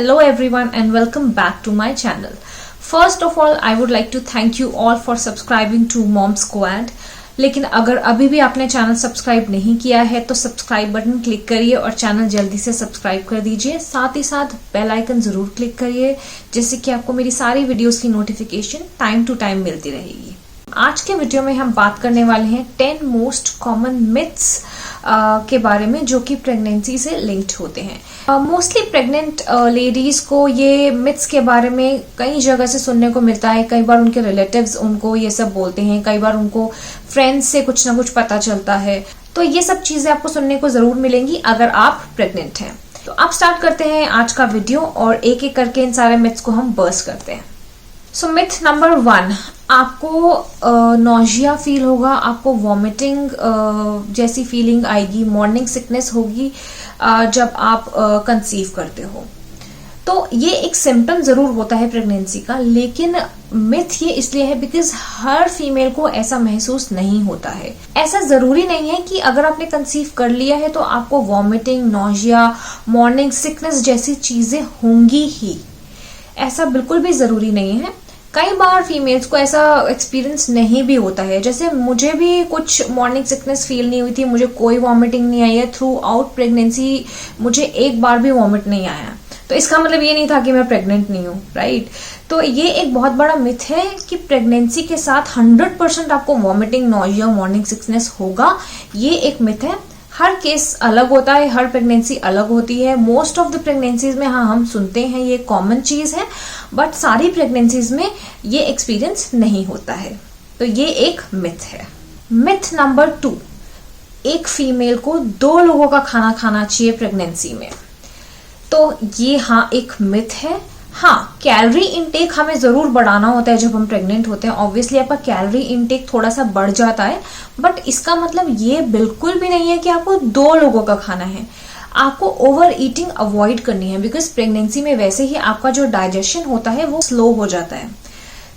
Hello everyone and welcome back to my channel. First of all, I would like to thank you all for subscribing to Mom Squad. लेकिन अगर अभी भी आपने channel subscribe नहीं किया है तो सब्सक्राइब बटन क्लिक करिए और चैनल जल्दी से सब्सक्राइब कर दीजिए। साथ ही साथ बेल आइकन जरूर क्लिक करिए जिससे कि आपको मेरी सारी वीडियोस की नोटिफिकेशन टाइम टू टाइम मिलती रहेगी। आज के वीडियो में हम बात करने वाले हैं 10 मोस्ट कॉमन मिथ्स के बारे में जो कि प्रेगनेंसी से लिंक्ड होते हैं। मोस्टली प्रेग्नेंट लेडीज को ये मिथ्स के बारे में कई जगह से सुनने को मिलता है। कई बार उनके रिलेटिव्स उनको ये सब बोलते हैं, कई बार उनको फ्रेंड्स से कुछ ना कुछ पता चलता है। तो ये सब चीजें आपको सुनने को जरूर मिलेंगी अगर आप प्रेग्नेंट हैं। तो आप स्टार्ट करते हैं आज का वीडियो और एक एक करके इन सारे मिथ्स को हम बर्स्ट करते हैं। सो मिथ नंबर 1, आपको नॉजिया फील होगा, आपको वॉमिटिंग जैसी फीलिंग आएगी, मॉर्निंग सिकनेस होगी जब आप कंसीव करते हो। तो ये एक सिम्टम जरूर होता है प्रेगनेंसी का, लेकिन मिथ ये इसलिए है बिकॉज हर फीमेल को ऐसा महसूस नहीं होता है। ऐसा जरूरी नहीं है कि अगर आपने कंसीव कर लिया है तो आपको वॉमिटिंग, नॉजिया, मॉर्निंग सिकनेस जैसी चीजें होंगी ही। ऐसा बिल्कुल भी जरूरी नहीं है। कई बार फीमेल्स को ऐसा एक्सपीरियंस नहीं भी होता है। जैसे मुझे भी कुछ मॉर्निंग सिकनेस फील नहीं हुई थी, मुझे कोई वॉमिटिंग नहीं आई है थ्रू आउट प्रेगनेंसी, मुझे एक बार भी वॉमिट नहीं आया। तो इसका मतलब ये नहीं था कि मैं प्रेग्नेंट नहीं हूँ, राइट। तो ये एक बहुत बड़ा मिथ है कि प्रेगनेंसी के साथ 100% आपको वॉमिटिंग, नॉजिया, मॉर्निंग सिकनेस होगा। ये एक मिथ है। हर केस अलग होता है, हर प्रेगनेंसी अलग होती है। मोस्ट ऑफ द प्रेगनेंसीज में हाँ हम सुनते हैं, ये कॉमन चीज है, बट सारी प्रेगनेंसीज में ये एक्सपीरियंस नहीं होता है। तो ये एक मिथ है। मिथ नंबर 2, एक फीमेल को 2 लोगों का खाना खाना चाहिए प्रेगनेंसी में। तो ये हाँ एक मिथ है। हाँ, कैलोरी इनटेक हमें जरूर बढ़ाना होता है जब हम प्रेग्नेंट होते हैं। ऑब्वियसली आपका कैलोरी इनटेक थोड़ा सा बढ़ जाता है, बट इसका मतलब ये बिल्कुल भी नहीं है कि आपको 2 लोगों का खाना है। आपको ओवर ईटिंग अवॉइड करनी है बिकॉज प्रेगनेंसी में वैसे ही आपका जो डाइजेशन होता है वो स्लो हो जाता है।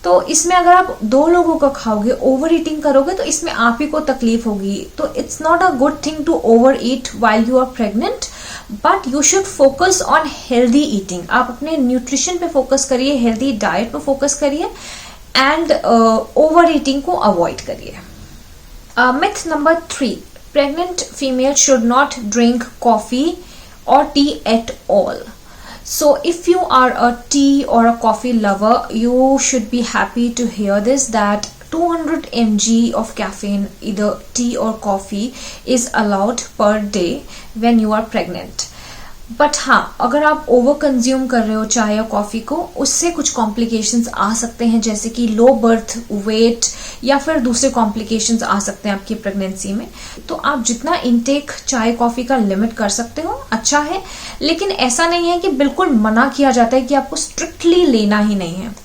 तो इसमें अगर आप 2 लोगों का खाओगे, ओवर ईटिंग करोगे तो इसमें आप ही को तकलीफ होगी। तो it's not a good thing to over eat while you are pregnant, but you should focus on healthy eating. आप अपने न्यूट्रिशन पे फोकस करिए, हेल्दी डाइट पे फोकस करिए एंड ओवर ईटिंग को अवॉइड करिए। Myth number 3, pregnant female should not drink coffee or tea at all. So if you are a tea or a coffee lover, you should be happy to hear this, that 200 mg of caffeine, either tea or coffee, is allowed per day when you are pregnant. But हाँ, अगर आप over consume कर रहे हो चाय या coffee को, उससे कुछ कॉम्प्लिकेशंस आ सकते हैं, जैसे कि लो बर्थ वेट या फिर दूसरे कॉम्प्लिकेशंस आ सकते हैं आपकी प्रेगनेंसी में। तो आप जितना इनटेक चाय कॉफी का लिमिट कर सकते हो अच्छा है, लेकिन ऐसा नहीं है कि बिल्कुल मना किया जाता है कि आपको स्ट्रिक्टली लेना ही नहीं है।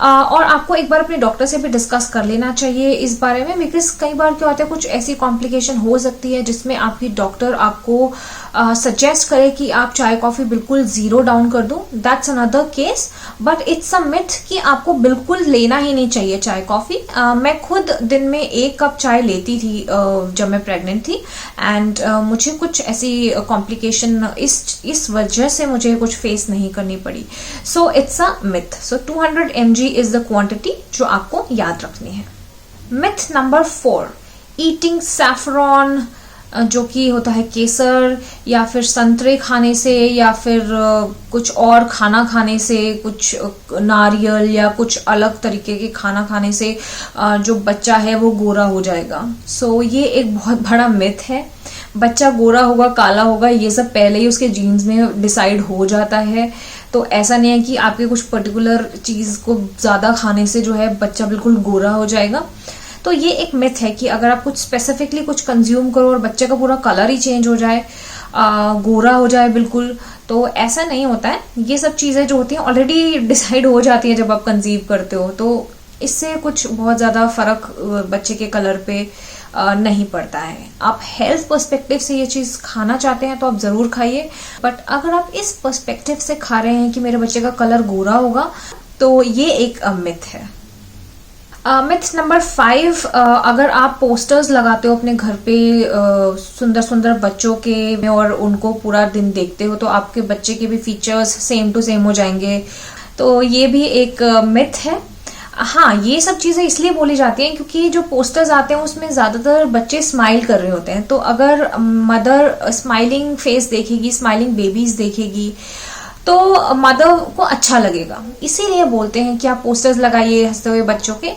और आपको एक बार अपने डॉक्टर से भी डिस्कस कर लेना चाहिए इस बारे में, बिकॉज कई बार क्या होता है कुछ ऐसी कॉम्प्लिकेशन हो सकती है जिसमें आपकी डॉक्टर आपको सजेस्ट करे कि आप चाय कॉफी बिल्कुल 0 डाउन कर दो। That's another case, but it's a myth कि आपको बिल्कुल लेना ही नहीं चाहिए चाय कॉफी। मैं खुद दिन में 1 कप चाय लेती थी जब मैं प्रेग्नेंट थी, एंड मुझे कुछ ऐसी कॉम्प्लिकेशन इस वजह से मुझे कुछ फेस नहीं करनी पड़ी। So it's a myth. So 200 mg is the quantity जो आपको याद रखनी है। मिथ नंबर 4, ईटिंग सैफरॉन, जो कि होता है केसर, या फिर संतरे खाने से, या फिर कुछ और खाना खाने से, कुछ नारियल या कुछ अलग तरीके के खाना खाने से जो बच्चा है वो गोरा हो जाएगा। सो ये एक बहुत बड़ा मिथ है। बच्चा गोरा होगा, काला होगा, ये सब पहले ही उसके जीन्स में डिसाइड हो जाता है। तो ऐसा नहीं है कि आपके कुछ पर्टिकुलर चीज को ज्यादा खाने से जो है बच्चा बिल्कुल गोरा हो जाएगा। तो ये एक मिथ है कि अगर आप कुछ स्पेसिफिकली कुछ कंज्यूम करो और बच्चे का पूरा कलर ही चेंज हो जाए, गोरा हो जाए बिल्कुल, तो ऐसा नहीं होता है। ये सब चीजें जो होती हैं ऑलरेडी डिसाइड हो जाती हैं जब आप कंसीव करते हो, तो इससे कुछ बहुत ज्यादा फर्क बच्चे के कलर पे नहीं पड़ता है। आप हेल्थ पर्सपेक्टिव से ये चीज खाना चाहते हैं तो आप जरूर खाइए, बट अगर आप इस पर्सपेक्टिव से खा रहे हैं कि मेरे बच्चे का कलर गोरा होगा, तो ये एक मिथ है। मिथ नंबर 5, अगर आप पोस्टर्स लगाते हो अपने घर पे सुंदर सुंदर बच्चों के और उनको पूरा दिन देखते हो तो आपके बच्चे के भी फीचर्स सेम टू सेम हो जाएंगे, तो ये भी एक मिथ है। हाँ, ये सब चीजें इसलिए बोली जाती हैं क्योंकि जो पोस्टर्स आते हैं उसमें ज्यादातर बच्चे स्माइल कर रहे होते हैं, तो अगर मदर स्माइलिंग फेस देखेगी, स्माइलिंग बेबीज देखेगी तो मदर को अच्छा लगेगा। इसीलिए बोलते हैं कि आप पोस्टर्स लगाइए हंसते हुए बच्चों के,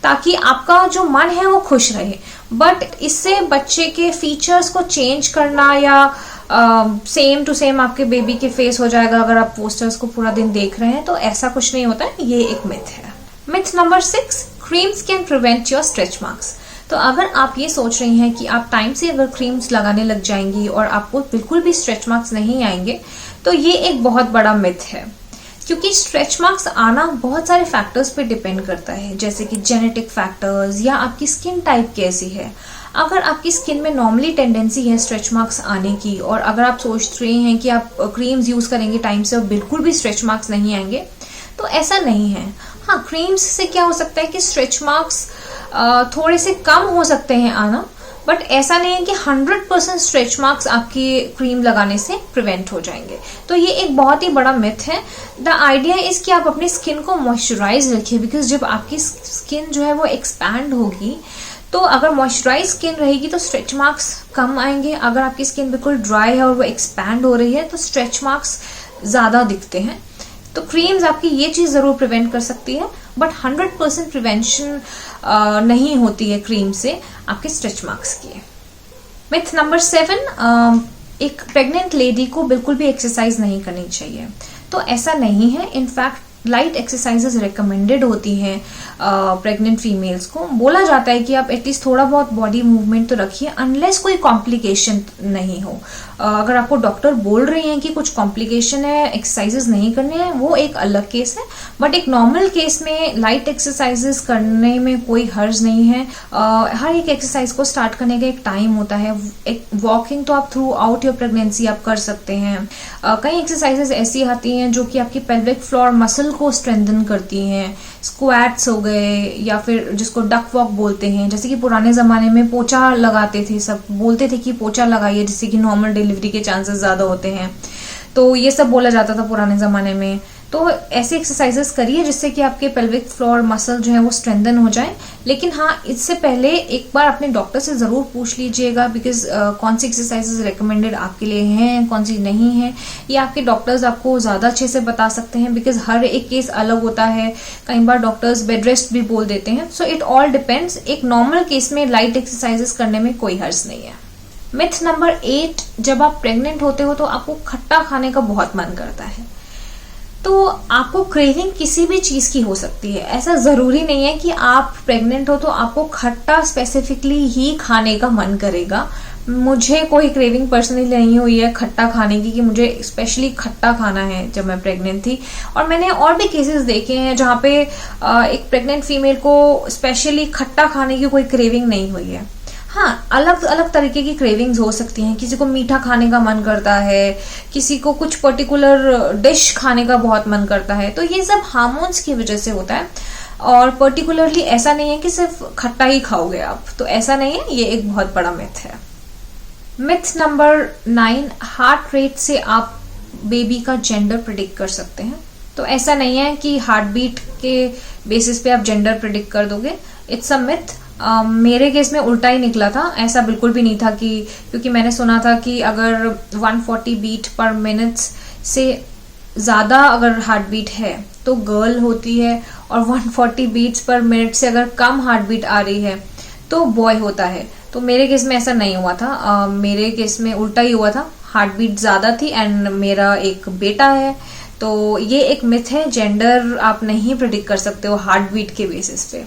ताकि आपका जो मन है वो खुश रहे। बट इससे बच्चे के फीचर्स को चेंज करना या सेम टू सेम आपके बेबी के फेस हो जाएगा अगर आप पोस्टर्स को पूरा दिन देख रहे हैं, तो ऐसा कुछ नहीं होता है। ये एक मिथ है। Myth number 6, creams can prevent your stretch marks. तो अगर आप ये सोच रही हैं कि आप टाइम से अगर क्रीम्स लगाने लग जाएंगी और आपको बिल्कुल भी स्ट्रेच मार्क्स नहीं आएंगे, तो ये एक बहुत बड़ा मिथ है। क्योंकि स्ट्रेच मार्क्स आना बहुत सारे फैक्टर्स पे डिपेंड करता है, जैसे कि जेनेटिक फैक्टर्स या आपकी स्किन टाइप कैसी है। अगर आपकी स्किन में नॉर्मली टेंडेंसी है स्ट्रेच मार्क्स आने की, और अगर आप सोच रही हैं कि आप क्रीम्स यूज करेंगे टाइम से और बिल्कुल भी स्ट्रेच मार्क्स नहीं आएंगे, तो ऐसा नहीं है। हाँ, क्रीम्स से क्या हो सकता है कि स्ट्रेच मार्क्स थोड़े से कम हो सकते हैं आना, बट ऐसा नहीं है कि 100% स्ट्रेच मार्क्स आपकी क्रीम लगाने से प्रिवेंट हो जाएंगे। तो ये एक बहुत ही बड़ा मिथ है। द आइडिया इज कि आप अपनी स्किन को मॉइस्चराइज रखिए, बिकॉज जब आपकी स्किन जो है वो एक्सपैंड होगी, तो अगर मॉइस्चराइज स्किन रहेगी तो स्ट्रेच मार्क्स कम आएंगे। अगर आपकी स्किन बिल्कुल ड्राई है और वो एक्सपैंड हो रही है तो स्ट्रेच मार्क्स ज्यादा दिखते हैं। तो क्रीम्स आपकी ये चीज जरूर प्रिवेंट कर सकती है, बट 100% प्रिवेंशन नहीं होती है क्रीम से आपके स्ट्रेच मार्क्स की। मिथ नंबर 7, एक प्रेग्नेंट लेडी को बिल्कुल भी एक्सरसाइज नहीं करनी चाहिए। तो ऐसा नहीं है। इनफैक्ट लाइट एक्सरसाइजेस रिकमेंडेड होती हैं प्रेग्नेंट फीमेल्स को। बोला जाता है कि आप एटलीस्ट थोड़ा बहुत बॉडी मूवमेंट तो रखिए, अनलेस कोई कॉम्प्लिकेशन नहीं हो। अगर आपको डॉक्टर बोल रही हैं कि कुछ कॉम्प्लिकेशन है, एक्सरसाइजेस नहीं करने हैं, वो एक अलग केस है। बट एक नॉर्मल केस में लाइट एक्सरसाइजेस करने में कोई हर्ज नहीं है। हर एक एक्सरसाइज को स्टार्ट करने का एक टाइम होता है। एक वॉकिंग तो आप थ्रू आउट योर प्रेगनेंसी आप कर सकते हैं। कई एक्सरसाइजेस ऐसी आती हैं जो कि आपकी पेल्विक फ्लोर मसल को स्ट्रेंथन करती हैं। स्क्वैट्स हो गए, या फिर जिसको डक वॉक बोलते हैं, जैसे कि पुराने जमाने में पोछा लगाते थे, सब बोलते थे कि पोछा लगाइए जिससे कि नॉर्मल डिलीवरी के चांसेस ज्यादा होते हैं। तो ये सब बोला जाता था पुराने जमाने में। तो ऐसे एक्सरसाइजेस करिए जिससे कि आपके पेल्विक फ्लोर मसल जो है वो स्ट्रेंथन हो जाए। लेकिन हाँ, इससे पहले एक बार अपने डॉक्टर से जरूर पूछ लीजिएगा, बिकॉज कौन सी एक्सरसाइजेस रिकमेंडेड आपके लिए हैं, कौन सी नहीं है, ये आपके डॉक्टर्स आपको ज्यादा अच्छे से बता सकते हैं, बिकॉज हर एक केस अलग होता है। कई बार डॉक्टर्स बेड रेस्ट भी बोल देते हैं। So it all depends. एक नॉर्मल केस में लाइट एक्सरसाइजेस करने में कोई हर्ज नहीं है। मिथ नंबर 8, जब आप प्रेग्नेंट होते हो तो आपको खट्टा खाने का बहुत मन करता है। तो आपको क्रेविंग किसी भी चीज की हो सकती है। ऐसा जरूरी नहीं है कि आप प्रेग्नेंट हो तो आपको खट्टा स्पेसिफिकली ही खाने का मन करेगा। मुझे कोई क्रेविंग पर्सनली नहीं हुई है खट्टा खाने की कि मुझे स्पेशली खट्टा खाना है जब मैं प्रेग्नेंट थी। और मैंने और भी केसेस देखे हैं जहाँ पे एक प्रेग्नेंट फीमेल को स्पेशली खट्टा खाने की कोई क्रेविंग नहीं हुई है। हाँ, अलग अलग तरीके की क्रेविंग्स हो सकती हैं। किसी को मीठा खाने का मन करता है, किसी को कुछ पर्टिकुलर डिश खाने का बहुत मन करता है। तो ये सब हार्मोन्स की वजह से होता है, और पर्टिकुलरली ऐसा नहीं है कि सिर्फ खट्टा ही खाओगे आप। तो ऐसा नहीं है, ये एक बहुत बड़ा मिथ है। मिथ नंबर 9, हार्ट रेट से आप बेबी का जेंडर प्रिडिक्ट कर सकते हैं। तो ऐसा नहीं है कि हार्ट बीट के बेसिस पे आप जेंडर प्रिडिक्ट कर दोगे। It's a myth. मेरे केस में उल्टा ही निकला था। ऐसा बिल्कुल भी नहीं था कि, क्योंकि मैंने सुना था कि अगर 140 बीट पर मिनट से ज्यादा अगर हार्ट बीट है तो गर्ल होती है, और 140 बीट्स पर मिनट से अगर कम हार्ट बीट आ रही है तो बॉय होता है। तो मेरे केस में ऐसा नहीं हुआ था। मेरे केस में उल्टा ही हुआ था। हार्ट बीट ज्यादा थी एंड मेरा एक बेटा है। तो ये एक मिथ है, जेंडर आप नहीं प्रिडिक्ट कर सकते हो हार्ट बीट के बेसिस पे।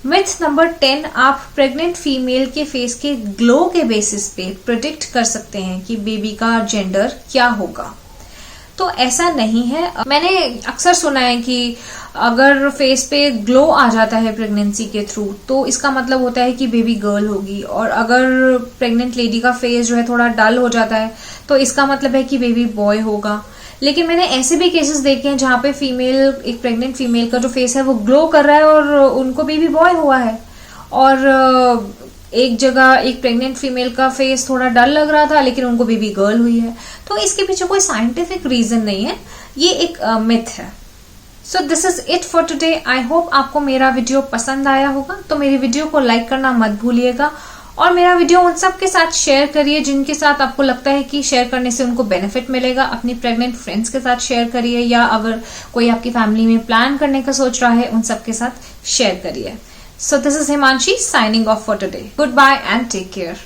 मिथ नंबर 10, आप प्रेग्नेंट फीमेल के फेस के ग्लो के बेसिस पे प्रिडिक्ट कर सकते हैं कि बेबी का जेंडर क्या होगा। तो ऐसा नहीं है। मैंने अक्सर सुना है कि अगर फेस पे ग्लो आ जाता है प्रेगनेंसी के थ्रू तो इसका मतलब होता है कि बेबी गर्ल होगी, और अगर प्रेग्नेंट लेडी का फेस जो है थोड़ा डल हो जाता है तो इसका मतलब है कि बेबी बॉय होगा। लेकिन मैंने ऐसे भी केसेस देखे हैं जहां पे एक प्रेग्नेंट फीमेल का जो फेस है वो ग्लो कर रहा है और उनको बेबी बॉय हुआ है, और एक जगह एक प्रेग्नेंट फीमेल का फेस थोड़ा डल लग रहा था लेकिन उनको बेबी गर्ल हुई है। तो इसके पीछे कोई साइंटिफिक रीजन नहीं है, ये एक मिथ है। So this is it for today. I hope आपको मेरा वीडियो पसंद आया होगा, तो मेरी वीडियो को लाइक करना मत भूलिएगा और मेरा वीडियो उन सब के साथ शेयर करिए जिनके साथ आपको लगता है कि शेयर करने से उनको बेनिफिट मिलेगा। अपनी प्रेग्नेंट फ्रेंड्स के साथ शेयर करिए, या अगर कोई आपकी फैमिली में प्लान करने का सोच रहा है उन सब के साथ शेयर करिए। So this is Himanshi signing off for today. Goodbye and take care.